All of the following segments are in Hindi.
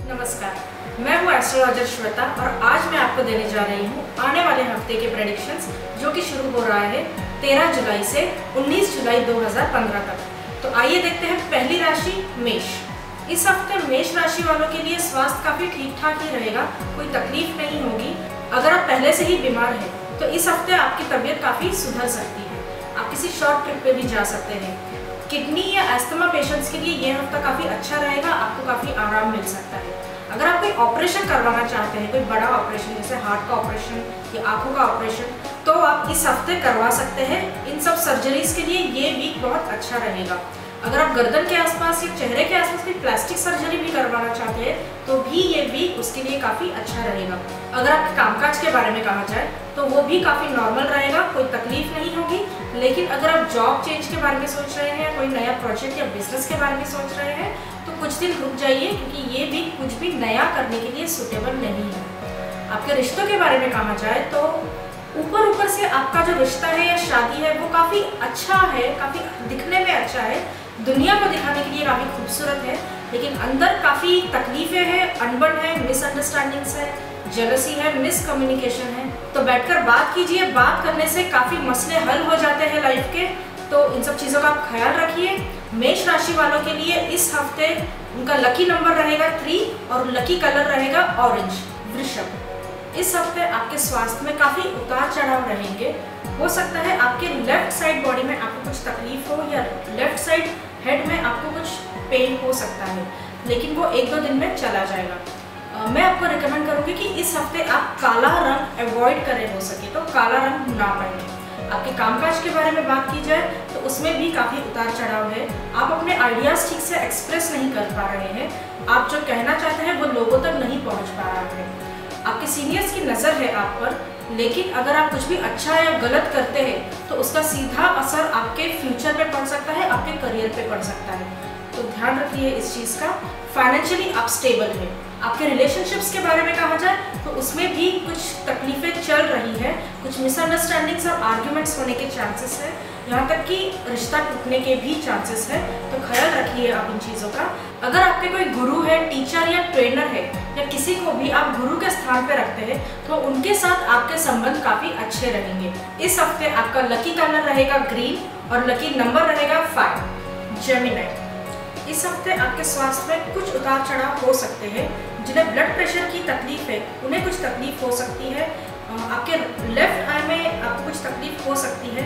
नमस्कार, मैं हूँ एस्ट्रोलॉजर श्वेता और आज मैं आपको देने जा रही हूँ आने वाले हफ्ते के प्रेडिक्शंस जो कि शुरू हो रहा है 13 जुलाई से 19 जुलाई 2015 तक। तो आइए देखते हैं पहली राशि मेष। इस हफ्ते मेष राशि वालों के लिए स्वास्थ्य काफ़ी ठीक ठाक ही रहेगा, कोई तकलीफ नहीं होगी। अगर आप पहले से ही बीमार हैं तो इस हफ्ते आपकी तबीयत काफ़ी सुधर सकती है। आप किसी शॉर्ट ट्रिप पे भी जा सकते हैं। किडनी या एस्थमा पेशेंट्स के लिए यह हफ्ता काफ़ी अच्छा रहेगा, आपको काफ़ी आराम मिल सकता है। अगर आप कोई ऑपरेशन करवाना चाहते हैं, कोई बड़ा ऑपरेशन जैसे हार्ट का ऑपरेशन या आंखों का ऑपरेशन, तो आप इस हफ्ते करवा सकते हैं। इन सब सर्जरीज के लिए ये वीक बहुत अच्छा रहेगा। अगर आप गर्दन के आसपास या चेहरे के आसपास कोई प्लास्टिक सर्जरी भी करवाना चाहते हैं तो भी ये वीक उसके लिए काफ़ी अच्छा रहेगा। अगर आपके कामकाज के बारे में कहा जाए तो वो भी काफ़ी नॉर्मल रहेगा, कोई तकलीफ नहीं होगी। लेकिन अगर आप जॉब चेंज के बारे में सोच रहे हैं, कोई नया प्रोजेक्ट या बिजनेस के बारे में सोच रहे हैं तो कुछ दिन रुक जाइए, क्योंकि ये वीक कुछ भी नया करने के लिए सूटेबल नहीं है। आपके रिश्तों के बारे में कहा जाए तो ऊपर से आपका जो रिश्ता है या शादी है वो काफ़ी अच्छा है, काफ़ी दिखने में अच्छा है, दुनिया को दिखाने के लिए काफ़ी खूबसूरत है, लेकिन अंदर काफ़ी तकलीफें हैं, अनबन है, मिसअंडरस्टैंडिंग्स है, जेलसी है, मिसकम्युनिकेशन है। तो बैठकर बात कीजिए, बात करने से काफ़ी मसले हल हो जाते हैं लाइफ के। तो इन सब चीज़ों का आप ख्याल रखिए। मेष राशि वालों के लिए इस हफ्ते उनका लकी नंबर रहेगा 3 और लकी कलर रहेगा ऑरेंज। वृषभ, इस हफ्ते आपके स्वास्थ्य में काफ़ी उतार चढ़ाव रहेंगे। हो सकता है आपके लेफ्ट साइड बॉडी में आपको कुछ तकलीफ हो या लेफ्ट साइड हेड में आपको कुछ पेन हो सकता है, लेकिन वो 1-2 दिन में चला जाएगा। मैं आपको रिकमेंड करूँगी कि इस हफ्ते आप काला रंग अवॉइड करें, हो सके तो काला रंग ना पहनें। आपके कामकाज के बारे में बात की जाए तो उसमें भी काफ़ी उतार चढ़ाव है। आप अपने आइडियाज़ ठीक से एक्सप्रेस नहीं कर पा रहे हैं, आप जो कहना चाहते हैं वो लोगों तक नहीं पहुँच पा रहे हैं। आपके सीनियर्स की नज़र है आप पर, लेकिन अगर आप कुछ भी अच्छा या गलत करते हैं तो उसका सीधा असर आपके फ्यूचर पे पड़ सकता है, आपके करियर पे पड़ सकता है। तो ध्यान रखिए इस चीज़ का। फाइनेंशियली आप स्टेबल हैं। आपके रिलेशनशिप्स के बारे में कहा जाए तो उसमें भी कुछ तकलीफें चल रही हैं, कुछ मिसअंडरस्टैंडिंग्स और आर्ग्यूमेंट्स होने के चांसेस है, यहाँ तक कि रिश्ता टूटने के भी चांसेस है। तो ख्याल रखिए आप इन चीज़ों का। अगर आपके कोई गुरु है, टीचर या ट्रेनर है या किसी को भी आप गुरु के स्थान पर रखते हैं तो उनके साथ आपके संबंध काफ़ी अच्छे रहेंगे। इस हफ्ते आपका लकी कलर रहेगा ग्रीन और लकी नंबर रहेगा 5। जेमिनी, इस हफ्ते आपके स्वास्थ्य में कुछ उतार चढ़ाव हो सकते हैं। जिन्हें ब्लड प्रेशर की तकलीफ है उन्हें कुछ तकलीफ हो सकती है। आपके लेफ्ट आई में आपको कुछ तकलीफ हो सकती है,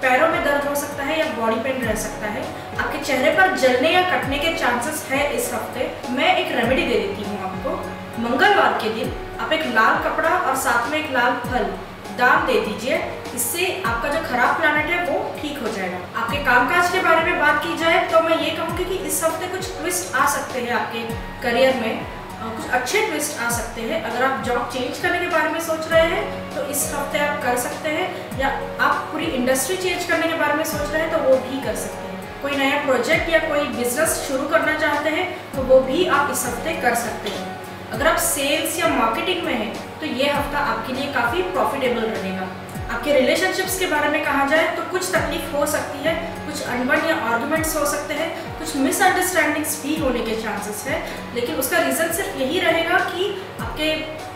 पैरों में दर्द हो सकता है या बॉडी पेन रह सकता है। आपके चेहरे पर जलने या कटने के चांसेस है इस हफ्ते। मैं एक रेमेडी दे देती हूँ आपको। मंगलवार के दिन आप एक लाल कपड़ा और साथ में एक लाल फल दान दे दीजिए, इससे आपका जो खराब प्लैनेट है वो ठीक हो जाएगा। आपके कामकाज के बारे में बात की जाए तो मैं ये कहूँगी कि इस हफ्ते कुछ ट्विस्ट आ सकते हैं आपके करियर में, कुछ अच्छे ट्विस्ट आ सकते हैं। अगर आप जॉब चेंज करने के बारे में सोच रहे हैं तो इस हफ्ते आप कर सकते हैं, या आप पूरी इंडस्ट्री चेंज करने के बारे में सोच रहे हैं तो वो भी कर सकते हैं। कोई नया प्रोजेक्ट या कोई बिजनेस शुरू करना चाहते हैं तो वो भी आप इस हफ्ते कर सकते हैं। अगर आप सेल्स या मार्केटिंग में हैं तो ये हफ्ता आपके लिए काफ़ी प्रॉफिटेबल रहेगा। आपके रिलेशनशिप्स के बारे में कहा जाए तो कुछ तकलीफ हो सकती है, कुछ अनबन या आर्गुमेंट्स हो सकते हैं, कुछ मिसअंडरस्टैंडिंग्स भी होने के चांसेस है, लेकिन उसका रीज़न सिर्फ यही रहेगा कि आपके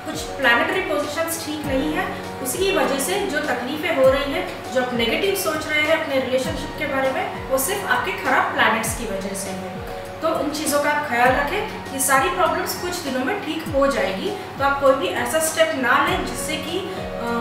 कुछ प्लैनेटरी पोजीशंस ठीक नहीं है। उसी वजह से जो तकलीफें हो रही है, जो आप नेगेटिव सोच रहे हैं अपने रिलेशनशिप के बारे में, वो सिर्फ आपके खराब प्लैनेट्स की वजह से है। तो इन चीज़ों का आप ख्याल रखें। ये सारी प्रॉब्लम्स कुछ दिनों में ठीक हो जाएगी। तो आप कोई भी ऐसा स्टेप ना लें जिससे कि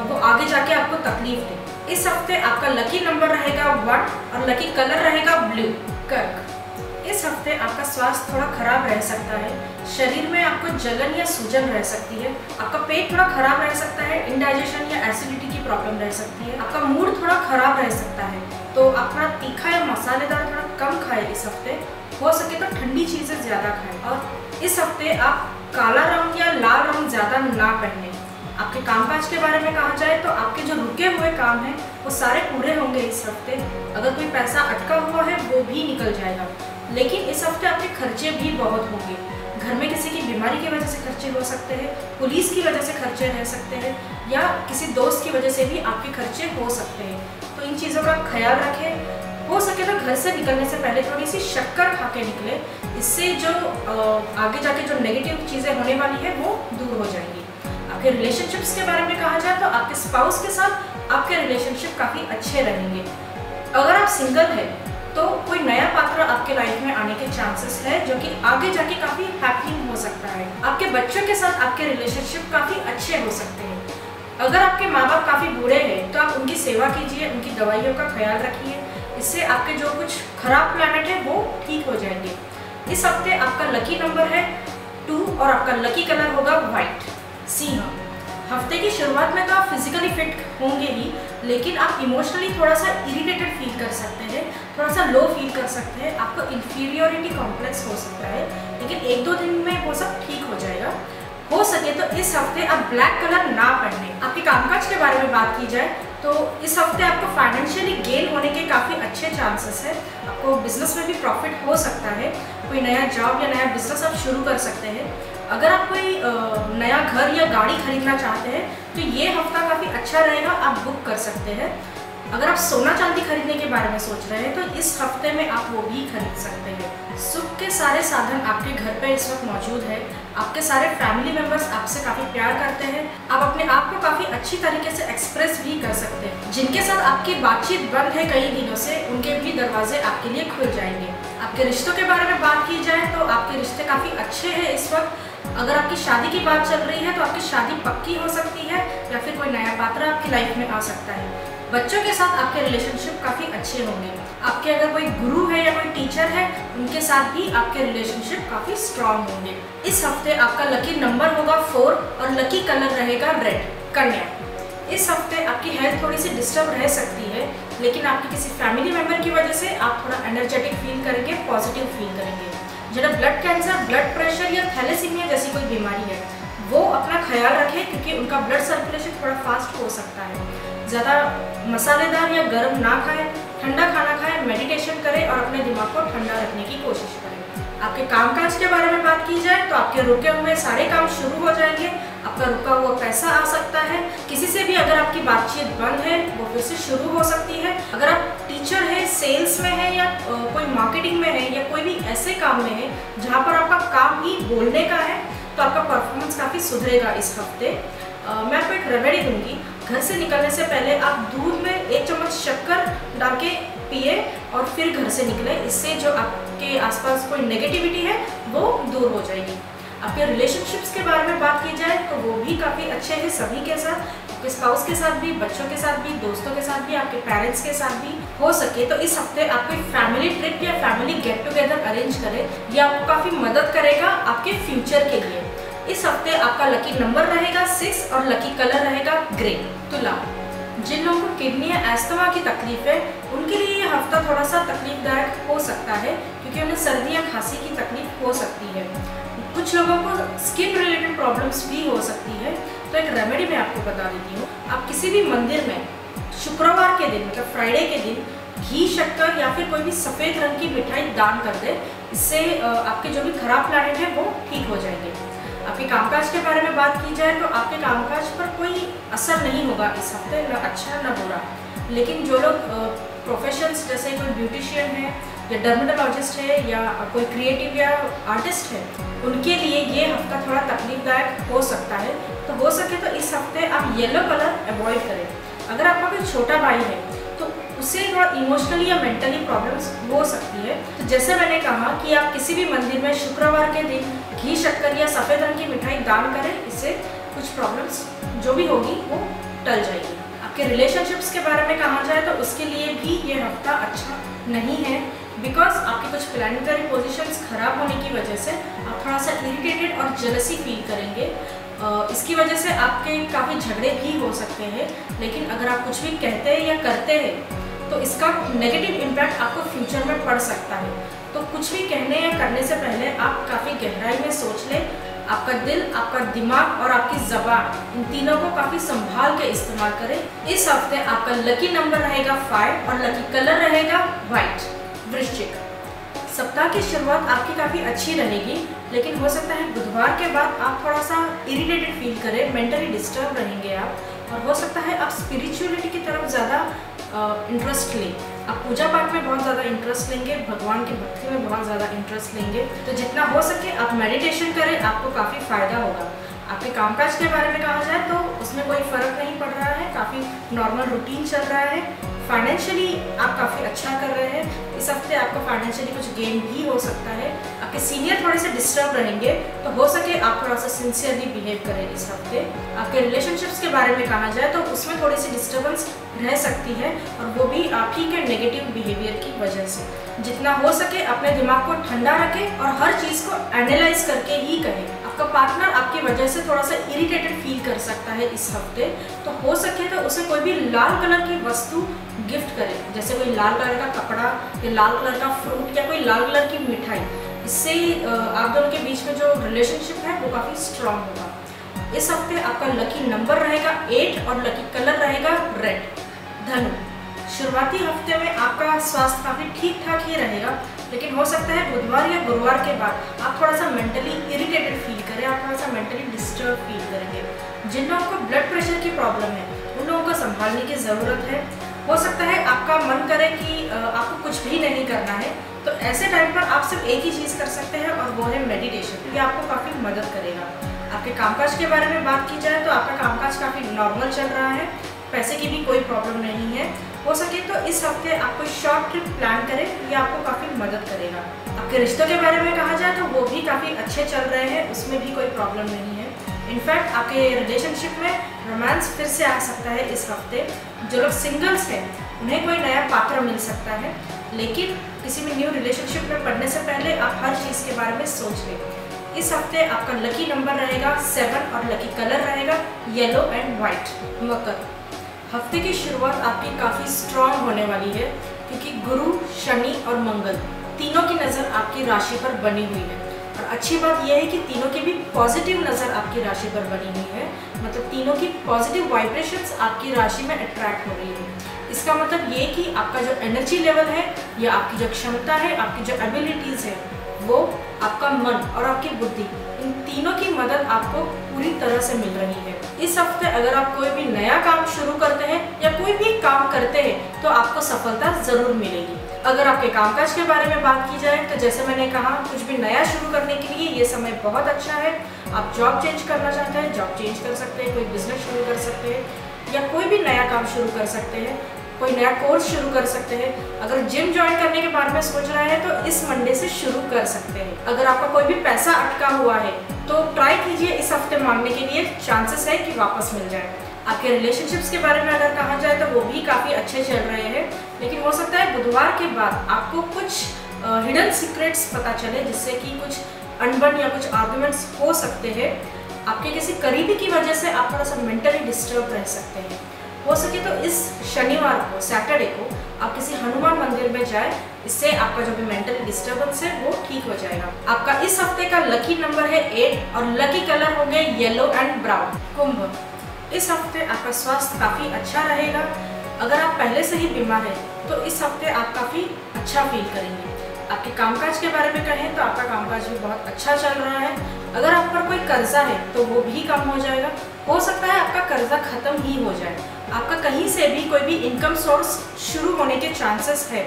वो आगे जाके आपको तकलीफ दे। इस हफ्ते आपका लकी नंबर रहेगा 1 और लकी कलर रहेगा ब्लू। कर्क, इस हफ्ते आपका स्वास्थ्य थोड़ा खराब रह सकता है। शरीर में आपको जलन या सूजन रह सकती है, आपका पेट थोड़ा खराब रह सकता है, इंडाइजेशन या एसिडिटी की प्रॉब्लम रह सकती है, आपका मूड थोड़ा खराब रह सकता है। तो आप थोड़ा तीखा या मसालेदार थोड़ा कम खाएं इस हफ्ते। हो सके तो ठंडी चीज़ें ज़्यादा खाएं। और इस हफ्ते आप काला रंग या लाल रंग ज़्यादा ना पहनें। आपके कामकाज के बारे में कहा जाए तो आपके जो रुके हुए काम हैं वो सारे पूरे होंगे इस हफ्ते। अगर कोई पैसा अटका हुआ है वो भी निकल जाएगा, लेकिन इस हफ्ते आपके खर्चे भी बहुत होंगे। घर में किसी की बीमारी की वजह से खर्चे हो सकते हैं, पुलिस की वजह से खर्चे रह सकते हैं, या किसी दोस्त की वजह से भी आपके खर्चे हो सकते हैं। तो इन चीज़ों का ख्याल रखें। हो सके तो घर से निकलने से पहले थोड़ी सी शक्कर खा के निकले, इससे जो आगे जाके जो नेगेटिव चीज़ें होने वाली है वो दूर हो जाएंगी। आपके रिलेशनशिप्स के बारे में कहा जाए तो आपके स्पाउस के साथ आपके रिलेशनशिप काफ़ी अच्छे रहेंगे। अगर आप सिंगल है तो कोई नया पात्र आपके लाइफ में आने के चांसेस है, जो कि आगे जाके काफ़ी हैपनिंग हो सकता है। आपके बच्चों के साथ आपके रिलेशनशिप काफ़ी अच्छे हो सकते हैं। अगर आपके माँ बाप काफ़ी बूढ़े हैं तो आप उनकी सेवा कीजिए, उनकी दवाइयों का ख्याल रखिए, इससे आपके जो कुछ खराब प्लैनेट है वो ठीक हो जाएंगे। इस हफ्ते आपका लकी नंबर है 2 और आपका लकी कलर होगा व्हाइट। सिंह, हफ्ते की शुरुआत में तो आप फिजिकली फिट होंगे ही, लेकिन आप इमोशनली थोड़ा सा इरिटेटेड फील कर सकते हैं, थोड़ा सा लो फील कर सकते हैं, आपको इन्फीरियोरिटी कॉम्प्लेक्स हो सकता है, लेकिन 1-2 दिन में वो सब ठीक हो जाएगा। हो सके तो इस हफ्ते आप ब्लैक कलर ना पहने। आपके कामकाज के बारे में बात की जाए तो इस हफ्ते आपको फाइनेंशियली गेन होने के काफ़ी अच्छे चांसेस है। आपको बिजनेस में भी प्रॉफिट हो सकता है, कोई नया जॉब या नया बिजनेस आप शुरू कर सकते हैं। अगर आप कोई नया घर या गाड़ी खरीदना चाहते हैं तो ये हफ्ता काफ़ी अच्छा रहेगा, आप बुक कर सकते हैं। अगर आप सोना चांदी खरीदने के बारे में सोच रहे हैं तो इस हफ्ते में आप वो भी खरीद सकते हैं। सुख के सारे साधन आपके घर पे इस वक्त मौजूद है। आपके सारे फैमिली मेंबर्स आपसे काफ़ी प्यार करते हैं। आप अपने आप को काफ़ी अच्छी तरीके से एक्सप्रेस भी कर सकते हैं। जिनके साथ आपकी बातचीत बंद है कई दिनों से, उनके भी दरवाजे आपके लिए खुल जाएंगे। आपके रिश्तों के बारे में बात की जाए तो आपके रिश्ते काफ़ी अच्छे हैं इस वक्त। अगर आपकी शादी की बात चल रही है तो आपकी शादी पक्की हो सकती है या फिर कोई नया पात्र आपकी लाइफ में आ सकता है। बच्चों के साथ आपके रिलेशनशिप काफ़ी अच्छे होंगे। आपके अगर कोई गुरु है या कोई टीचर है, उनके साथ भी आपके रिलेशनशिप काफ़ी स्ट्रांग होंगे। इस हफ्ते आपका लकी नंबर होगा 4 और लकी कलर रहेगा रेड। कन्या, इस हफ्ते आपकी हेल्थ थोड़ी सी डिस्टर्ब रह सकती है, लेकिन आपके किसी फैमिली मेम्बर की वजह से आप थोड़ा एनर्जेटिक फील करेंगे, पॉजिटिव फील करेंगे। जिन्हें ब्लड कैंसर, ब्लड प्रेशर या थैलेसीमिया जैसी कोई बीमारी है वो अपना ख्याल रखें, क्योंकि उनका ब्लड सर्कुलेशन थोड़ा फास्ट हो सकता है। ज़्यादा मसालेदार या गर्म ना खाएं, ठंडा खाना खाएं, मेडिटेशन करें और अपने दिमाग को ठंडा रखने की कोशिश करें। आपके कामकाज के बारे में बात की जाए तो आपके रुके हुए सारे काम शुरू हो जाएंगे। आपका रुका हुआ पैसा आ सकता है। किसी से भी अगर आपकी बातचीत बंद है वो फिर से शुरू हो सकती है। अगर आप टीचर है, सेल्स में है या कोई मार्केटिंग में है या कोई भी ऐसे काम में है जहाँ पर आपका काम ही बोलने का है, तो आपका परफॉर्मेंस काफ़ी सुधरेगा इस हफ्ते। मैं आपको एक रेमेडी दूंगी। घर से निकलने से पहले आप दूध में 1 चम्मच शक्कर डाल के पिए और फिर घर से निकले। इससे जो आपके आसपास कोई नेगेटिविटी है वो दूर हो जाएगी। आपके रिलेशनशिप्स के बारे में बात की जाए तो वो भी काफ़ी अच्छे हैं सभी के साथ, आपके स्पाउस के साथ भी, बच्चों के साथ भी, दोस्तों के साथ भी, आपके पेरेंट्स के साथ भी। हो सके तो इस हफ्ते आप कोई फैमिली ट्रिप या फैमिली गेट टुगेदर अरेंज करें, ये आपको काफ़ी मदद करेगा आपके फ्यूचर के लिए। इस हफ्ते आपका लकी नंबर रहेगा 6 और लकी कलर रहेगा ग्रे। तुला, जिन लोगों को किडनी या एस्थमा की तकलीफ है उनके लिए ये हफ्ता थोड़ा सा तकलीफदायक हो सकता है, क्योंकि उन्हें सर्दी या खांसी की तकलीफ हो सकती है। कुछ लोगों को स्किन रिलेटेड प्रॉब्लम्स भी हो सकती है। तो एक रेमेडी मैं आपको बता देती हूँ। आप किसी भी मंदिर में शुक्रवार के दिन, मतलब फ्राइडे के दिन, घी, शक्कर या फिर कोई भी सफ़ेद रंग की मिठाई दान कर दे। इससे आपके जो भी खराब प्लैनेट है वो ठीक हो जाएंगे। आपके कामकाज के बारे में बात की जाए तो आपके कामकाज पर कोई असर नहीं होगा इस हफ्ते, न अच्छा न बुरा। लेकिन जो लोग प्रोफेशंस जैसे कोई ब्यूटिशियन है या डर्मेटोलॉजिस्ट है या कोई क्रिएटिव या आर्टिस्ट है, उनके लिए ये हफ्ता थोड़ा तकलीफदायक हो सकता है। तो हो सके तो इस हफ्ते आप येलो कलर अवॉइड करें। अगर आपका कोई छोटा भाई है तो उससे थोड़ा इमोशनली या मेंटली प्रॉब्लम्स हो सकती है। तो जैसे मैंने कहा कि आप किसी भी मंदिर में शुक्रवार के दिन घी, शक्कर या सफ़ेद रंग की मिठाई दान करें, इससे कुछ प्रॉब्लम्स जो भी होगी वो टल जाएगी। आपके रिलेशनशिप्स के बारे में कहा जाए तो उसके लिए भी ये हफ्ता अच्छा नहीं है, बिकॉज आपके कुछ प्लानिटरी पोजीशंस खराब होने की वजह से आप थोड़ा सा इरिटेटेड और जेलसी फील करेंगे। इसकी वजह से आपके काफ़ी झगड़े भी हो सकते हैं। लेकिन अगर आप कुछ भी कहते हैं या करते हैं तो इसका नेगेटिव इम्पैक्ट आपको फ्यूचर में पड़ सकता है। तो कुछ भी कहने या करने से पहले आप काफ़ी गहराई में सोच लें। आपका दिल, आपका दिमाग और आपकी ज़बान, इन तीनों को काफ़ी संभाल के इस्तेमाल करें। इस हफ्ते आपका लकी नंबर रहेगा 5 और लकी कलर रहेगा वाइट। वृश्चिक, सप्ताह की शुरुआत आपकी काफ़ी अच्छी रहेगी, लेकिन हो सकता है बुधवार के बाद आप थोड़ा सा इरिटेटेड फील करें, मेंटली डिस्टर्ब रहेंगे आप, और हो सकता है आप स्पिरिचुअलिटी की तरफ ज़्यादा इंटरेस्ट लें। आप पूजा पाठ में बहुत ज़्यादा इंटरेस्ट लेंगे, भगवान की भक्ति में बहुत ज़्यादा इंटरेस्ट लेंगे। तो जितना हो सके आप मेडिटेशन करें, आपको काफ़ी फ़ायदा होगा। आपके कामकाज के बारे में कहा जाए तो उसमें कोई फ़र्क नहीं पड़ रहा है, काफ़ी नॉर्मल रूटीन चल रहा है। फाइनेंशियली आप काफ़ी अच्छा कर रहे हैं। इस हफ्ते आपको फाइनेंशियली कुछ गेन भी हो सकता है। आपके सीनियर थोड़े से डिस्टर्ब रहेंगे, तो हो सके आप थोड़ा सा सिंसियरली बिहेव करें इस हफ्ते। आपके रिलेशनशिप्स के बारे में कहा जाए तो उसमें थोड़ी सी डिस्टर्बेंस रह सकती है, और वो भी आप ही के नेगेटिव बिहेवियर की वजह से। जितना हो सके अपने दिमाग को ठंडा रखें और हर चीज़ को एनालाइज करके ही करें। आपका पार्टनर आपकी वजह से थोड़ा सा इरिटेटेड फील कर सकता है इस हफ्ते, तो हो सके तो उसे कोई भी लाल कलर की वस्तु गिफ्ट करें, जैसे कोई लाल कलर का कपड़ा या लाल कलर का फ्रूट या कोई लाल कलर की मिठाई। इससे आप दोनों के बीच में जो रिलेशनशिप है वो काफ़ी स्ट्रांग होगा। इस हफ्ते आपका लकी नंबर रहेगा 8 और लकी कलर रहेगा रेड। धनु, शुरुआती हफ्ते में आपका स्वास्थ्य काफ़ी ठीक ठाक ही रहेगा, लेकिन हो सकता है बुधवार या गुरुवार के बाद आप थोड़ा सा मेंटली इरिटेटेड फील करें, आप थोड़ा सा मेंटली डिस्टर्ब फील करेंगे। जिन लोगों को ब्लड प्रेशर की प्रॉब्लम है उन लोगों को संभालने की ज़रूरत है। हो सकता है आपका मन करे कि आपको कुछ भी नहीं करना है, तो ऐसे टाइम पर आप सिर्फ एक ही चीज़ कर सकते हैं और वो है मेडिटेशन। ये आपको काफ़ी मदद करेगा। आपके कामकाज के बारे में बात की जाए तो आपका कामकाज काफ़ी नॉर्मल चल रहा है, पैसे की भी कोई प्रॉब्लम नहीं है। हो सके तो इस हफ्ते आप कोई शॉर्ट ट्रिप प्लान करें, ये आपको काफ़ी मदद करेगा। आपके रिश्तों के बारे में कहा जाए तो वो भी काफ़ी अच्छे चल रहे हैं, उसमें भी कोई प्रॉब्लम नहीं है। इनफैक्ट आपके रिलेशनशिप में रोमांस फिर से आ सकता है इस हफ्ते। जो लोग सिंगल्स हैं उन्हें कोई नया पात्र मिल सकता है, लेकिन किसी भी न्यू रिलेशनशिप में पढ़ने से पहले आप हर चीज़ के बारे में सोच लें। इस हफ्ते आपका लकी नंबर रहेगा 7 और लकी कलर रहेगा येलो एंड वाइट। मकर, हफ्ते की शुरुआत आपकी काफ़ी स्ट्रॉन्ग होने वाली है, क्योंकि गुरु, शनि और मंगल तीनों की नज़र आपकी राशि पर बनी हुई है। और अच्छी बात यह है कि तीनों की भी पॉजिटिव नज़र आपकी राशि पर बनी हुई है, मतलब तीनों की पॉजिटिव वाइब्रेशंस आपकी राशि में अट्रैक्ट हो रही है। इसका मतलब ये कि आपका जो एनर्जी लेवल है या आपकी जो क्षमता है, आपकी जो एबिलिटीज़ है, वो आपका मन और आपकी बुद्धि, इन तीनों की मदद आपको पूरी तरह से मिल रही है। इस हफ्ते अगर आप कोई भी नया काम शुरू करते हैं या कोई भी काम करते हैं तो आपको सफलता ज़रूर मिलेगी। अगर आपके कामकाज के बारे में बात की जाए तो जैसे मैंने कहा, कुछ भी नया शुरू करने के लिए ये समय बहुत अच्छा है। आप जॉब चेंज करना चाहते हैं, जॉब चेंज कर सकते हैं, कोई बिजनेस शुरू कर सकते हैं या कोई भी नया काम शुरू कर सकते हैं, कोई नया कोर्स शुरू कर सकते हैं। अगर जिम ज्वाइन करने के बारे में सोच रहे हैं तो इस मंडे से शुरू कर सकते हैं। अगर आपका कोई भी पैसा अटका हुआ है तो ट्राई कीजिए इस हफ्ते मांगने के लिए, चांसेस है कि वापस मिल जाए। आपके रिलेशनशिप्स के बारे में अगर कहा जाए तो वो भी काफ़ी अच्छे चल रहे हैं, लेकिन हो सकता है बुधवार के बाद आपको कुछ हिडन सीक्रेट्स पता चले, जिससे कि कुछ अनबन या कुछ आर्गुमेंट्स हो सकते हैं। आपके किसी करीबी की वजह से आप थोड़ा सा मेंटली डिस्टर्ब रह सकते हैं। हो सके तो इस शनिवार को, सैटरडे को आप किसी हनुमान मंदिर में जाए, इससे आपका जो भी मेंटली डिस्टर्बेंस है वो ठीक हो जाएगा। आपका इस हफ्ते का लकी नंबर है 8 और लकी कलर होंगे येलो एंड ब्राउन। कुंभ, इस हफ्ते आपका स्वास्थ्य काफ़ी अच्छा रहेगा। अगर आप पहले से ही बीमार हैं तो इस हफ्ते आप काफ़ी अच्छा फील करेंगे। आपके कामकाज के बारे में कहें तो आपका कामकाज भी बहुत अच्छा चल रहा है। अगर आप पर कोई कर्जा है तो वो भी कम हो जाएगा। हो सकता है आपका कर्जा खत्म ही हो जाए। आपका कहीं से भी कोई भी इनकम सोर्स शुरू होने के चांसेस है।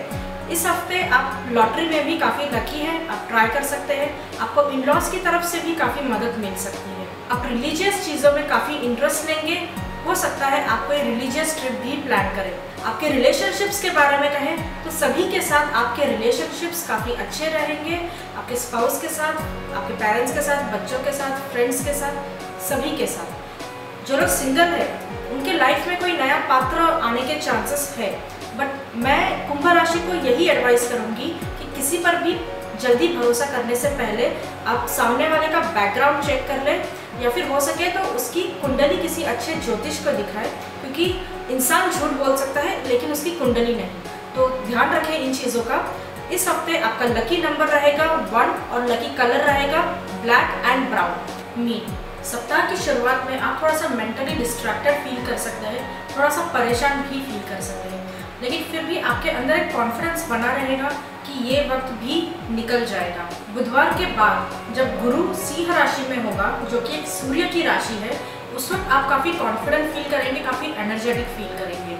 इस हफ्ते आप लॉटरी में भी काफ़ी लकी हैं, आप ट्राई कर सकते हैं। आपको इन-लॉज की तरफ से भी काफ़ी मदद मिल सकती है। आप रिलीजियस चीज़ों में काफ़ी इंटरेस्ट लेंगे। हो सकता है आप कोई रिलीजियस ट्रिप भी प्लान करें। आपके रिलेशनशिप्स के बारे में कहें तो सभी के साथ आपके रिलेशनशिप्स काफ़ी अच्छे रहेंगे। आपके स्पाउस के साथ, आपके पेरेंट्स के साथ, बच्चों के साथ, फ्रेंड्स के साथ, सभी के साथ। जो लोग सिंगल है उनके लाइफ में कोई नया पात्र आने के चांसेस है, बट मैं कुंभ राशि को यही एडवाइस करूँगी कि किसी पर भी जल्दी भरोसा करने से पहले आप सामने वाले का बैकग्राउंड चेक कर लें, या फिर हो सके तो उसकी कुंडली किसी अच्छे ज्योतिष को दिखाए, क्योंकि इंसान झूठ बोल सकता है लेकिन उसकी कुंडली नहीं। तो ध्यान रखें इन चीज़ों का। इस हफ्ते आपका लकी नंबर रहेगा 1 और लकी कलर रहेगा ब्लैक एंड ब्राउन। मीन, सप्ताह की शुरुआत में आप थोड़ा सा मेंटली डिस्ट्रैक्टेड फील कर सकते हैं, थोड़ा सा परेशान भी फील कर सकते हैं, लेकिन फिर भी आपके अंदर एक कॉन्फिडेंस बना रहेगा कि ये वक्त भी निकल जाएगा। बुधवार के बाद जब गुरु सिंह राशि में होगा, जो कि एक सूर्य की राशि है, उस वक्त आप काफ़ी कॉन्फिडेंट फील करेंगे, काफ़ी एनर्जेटिक फील करेंगे।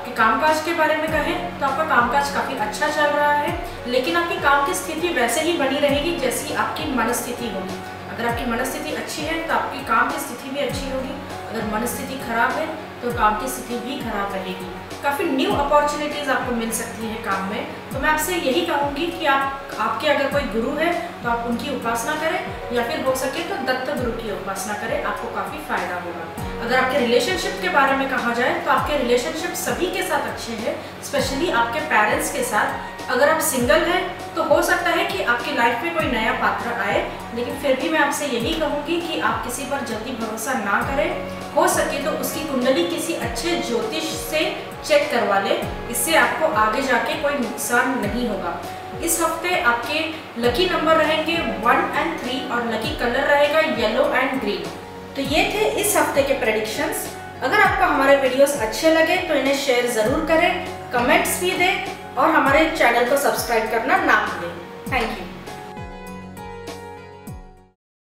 आपके कामकाज के बारे में कहें तो आपका कामकाज काफ़ी अच्छा चल रहा है, लेकिन आपकी काम की स्थिति वैसे ही बनी रहेगी जैसी आपकी मनस्थिति होगी। अगर आपकी मनस्थिति अच्छी है तो आपकी काम की स्थिति भी अच्छी होगी, अगर मनस्थिति खराब है तो काम की स्थिति भी खराब रहेगी। काफ़ी न्यू अपॉर्चुनिटीज़ आपको मिल सकती है काम में। तो मैं आपसे यही कहूँगी कि आपके अगर कोई गुरु है तो आप उनकी उपासना करें, या फिर हो सके तो दत्त गुरु की उपासना करें, आपको काफ़ी फायदा होगा। अगर आपके रिलेशनशिप के बारे में कहा जाए तो आपके रिलेशनशिप सभी के साथ अच्छे हैं, स्पेशली आपके पेरेंट्स के साथ। अगर आप सिंगल हैं तो हो सकता है कि आपकी लाइफ में कोई नया पात्र आए, लेकिन फिर भी मैं आपसे यही कहूँगी कि आप किसी पर जल्दी भरोसा ना करें। हो सके तो उसकी कुंडली किसी अच्छे ज्योतिष से चेक करवा ले, इससे आपको आगे जाके कोई नुकसान नहीं होगा। इस हफ्ते आपके लकी नंबर रहेंगे 1 और 3 और लकी कलर रहेगा येलो एंड ग्रीन। तो ये थे इस हफ्ते के प्रेडिक्शंस। अगर आपको हमारे वीडियोस अच्छे लगे तो इन्हें शेयर ज़रूर करें, कमेंट्स भी दें और हमारे चैनल को सब्सक्राइब करना ना भूलें। Thank you.